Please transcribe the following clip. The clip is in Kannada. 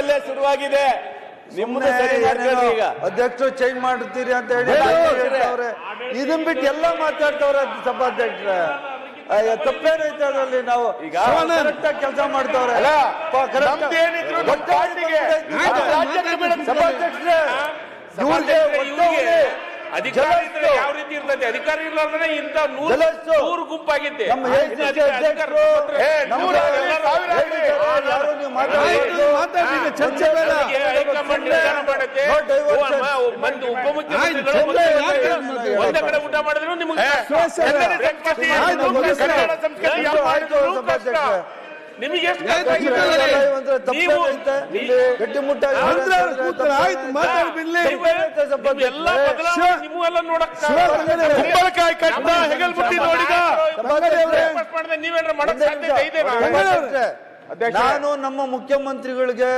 ಅಲ್ಲೇ ಶುರುವಾಗಿದೆ. ನಿಮ್ಮನ್ನ ಸರಿ ಮಾಡ್ಕೊಳ್ಳಿ. ಈಗ ಅಧ್ಯಕ್ಷರು ಚೇಂಜ್ ಮಾಡುತ್ತೀರಿ ಅಂತ ಹೇಳಿ ಇದನ್ ಬಿಟ್ಟು ಎಲ್ಲ ಮಾತಾಡ್ತವ್ರೆ ಸಭಾಧ್ಯಕ್ಷರ. ತಪ್ಪೇನೈತೆ ಅದರಲ್ಲಿ? ನಾವು ಈಗ ಕರೆಕ್ಟ್ ಆಗಿ ಕೆಲಸ ಮಾಡ್ತವ್ರೆ. ಸಭಾಧ್ಯಕ್ಷರೇ ಅಧಿಕಾರಿ ಯಾವ ರೀತಿ ಇರ್ತದೆ? ಅಧಿಕಾರಿ ಇರ್ಲಾರ್ದ್ರೆ ಇಂತ ನೂರು ಗುಂಪಾಗಿದ್ದೆ. ಉಪಮುಖ್ಯಮಂತ್ರಿಗಳು ಒಂದೇ ಕಡೆ ಊಟ ಮಾಡಿದ್ರು ನಿಮಗೆ ನಿಮಗೆ ಎಷ್ಟು ಎಲ್ಲ ಬದಲಾವಣೆ ನಿಮ್ಮೆಲ್ಲ ನೋಡಕ್ ನೀವೇನಾರ ಮಾಡಕ್ ಸಾಧ್ಯತೆ ಇದೆ? ನಾನು ನಮ್ಮ ಮುಖ್ಯಮಂತ್ರಿಗಳಿಗೆ